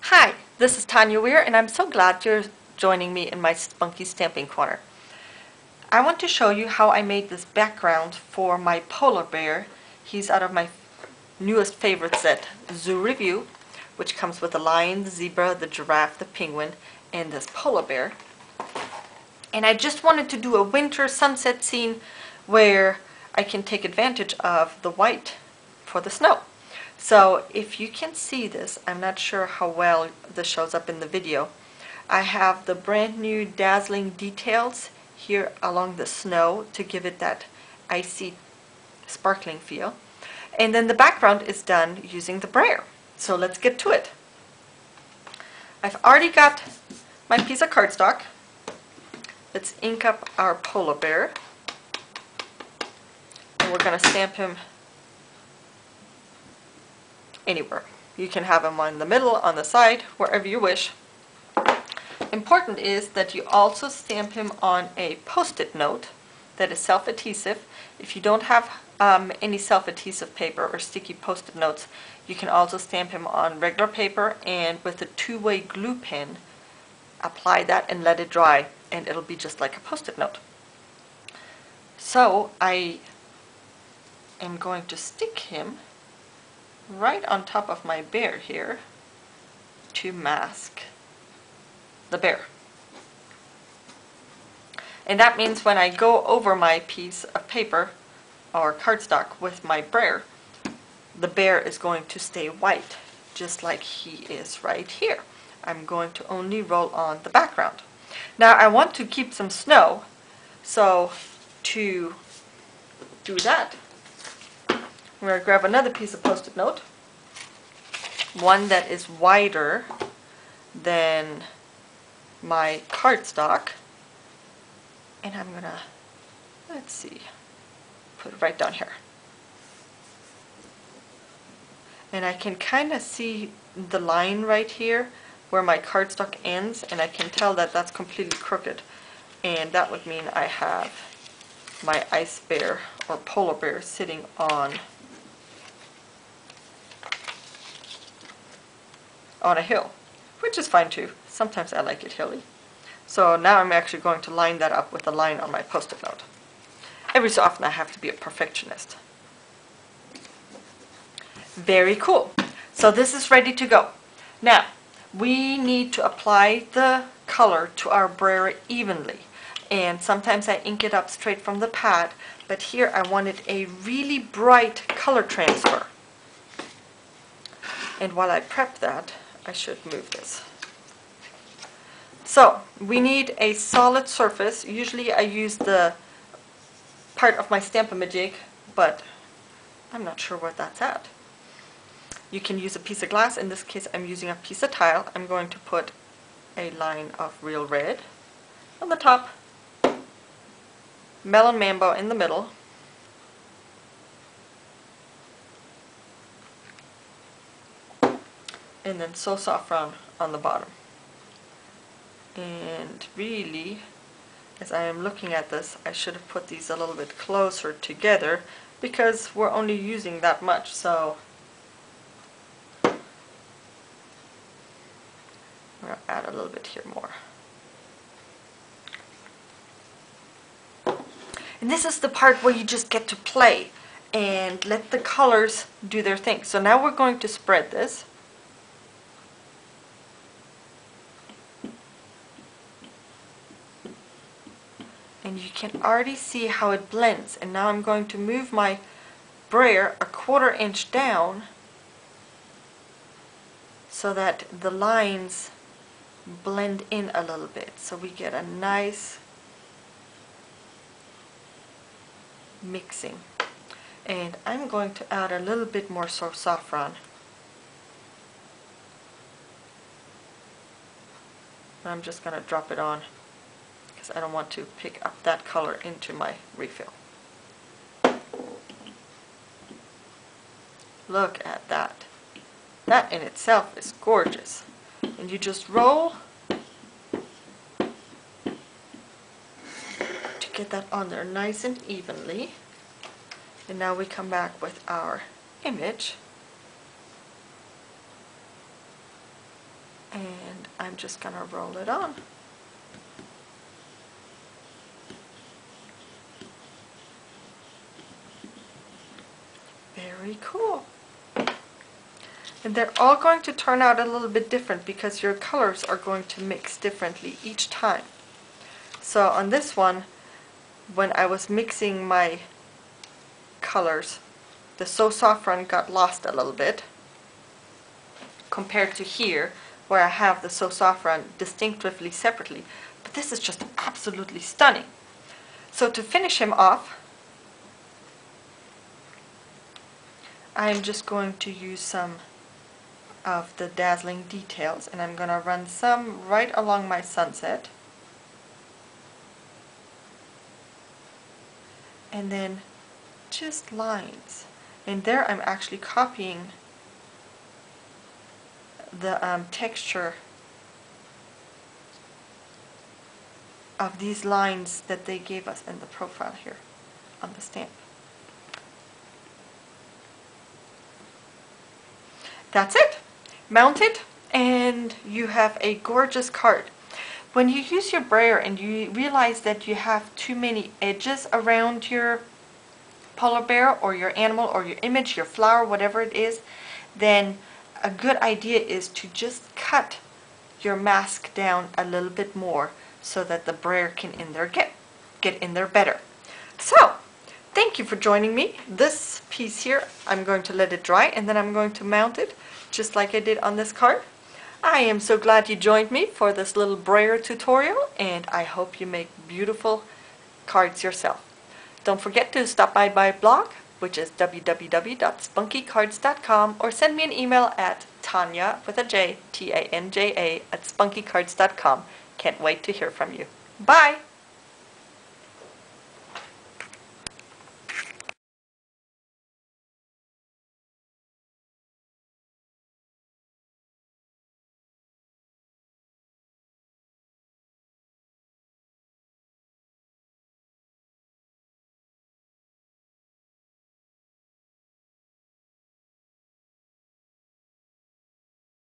Hi, this is Tanja Weir, and I'm so glad you're joining me in my spunky stamping corner. I want to show you how I made this background for my polar bear. He's out of my newest favorite set, Zoo Review, which comes with the lion, the zebra, the giraffe, the penguin, and this polar bear. And I just wanted to do a winter sunset scene where I can take advantage of the white for the snow. So if you can see this, I'm not sure how well this shows up in the video. I have the brand new Dazzling Details here along the snow to give it that icy, sparkling feel. And then the background is done using the brayer. So let's get to it. I've already got my piece of cardstock. Let's ink up our polar bear. And we're going to stamp him anywhere. You can have them on the middle, on the side, wherever you wish. Important is that you also stamp him on a post-it note that is self-adhesive. If you don't have any self-adhesive paper or sticky post-it notes, you can also stamp him on regular paper, and with a two-way glue pen, apply that and let it dry, and it'll be just like a post-it note. So I am going to stick him right on top of my bear here to mask the bear. And that means when I go over my piece of paper or cardstock with my brayer, the bear is going to stay white, just like he is right here. I'm going to only roll on the background. Now I want to keep some snow, so to do that, I'm going to grab another piece of post-it note, one that is wider than my cardstock, and I'm going to, let's see, put it right down here. And I can kind of see the line right here where my cardstock ends, and I can tell that that's completely crooked, and that would mean I have my ice bear or polar bear sitting on a hill, which is fine too. Sometimes I like it hilly. So now I'm actually going to line that up with a line on my post-it note. Every so often I have to be a perfectionist. Very cool. So this is ready to go. Now we need to apply the color to our brayer evenly, and sometimes I ink it up straight from the pad, but here I wanted a really bright color transfer. And while I prep that, I should move this. So we need a solid surface. Usually I use the part of my Stamp-A-Majig, but I'm not sure where that's at. You can use a piece of glass. In this case I'm using a piece of tile. I'm going to put a line of real red on the top, Melon Mambo in the middle, and then So Saffron on the bottom. And really, as I am looking at this, I should have put these a little bit closer together because we're only using that much. So I'm going to add a little bit here more. And this is the part where you just get to play and let the colors do their thing. So now we're going to spread this. And you can already see how it blends. And now I'm going to move my brayer a 1/4 inch down so that the lines blend in a little bit, so we get a nice mixing. And I'm going to add a little bit more saffron. I'm just going to drop it on because I don't want to pick up that color into my refill. Look at that. That in itself is gorgeous. And you just roll to get that on there nice and evenly. And now we come back with our image. And I'm just gonna roll it on. Very cool. And they're all going to turn out a little bit different because your colors are going to mix differently each time. So on this one, when I was mixing my colors, the So Saffron got lost a little bit compared to here, where I have the So Saffron distinctively separately. But this is just absolutely stunning. So to finish him off, I'm just going to use some of the Dazzling Details, and I'm going to run some right along my sunset. And then just lines. And there I'm actually copying the texture of these lines that they gave us in the profile here on the stamp. That's it. Mount it and you have a gorgeous card. When you use your brayer and you realize that you have too many edges around your polar bear or your animal or your image, your flower, whatever it is, then a good idea is to just cut your mask down a little bit more so that the brayer can get in there better. So, thank you for joining me. This piece here, I'm going to let it dry and then I'm going to mount it just like I did on this card. I am so glad you joined me for this little brayer tutorial, and I hope you make beautiful cards yourself. Don't forget to stop by my blog, which is www.spunkycards.com, or send me an email at Tanja, with a J, Tanja, at spunkycards.com. Can't wait to hear from you. Bye!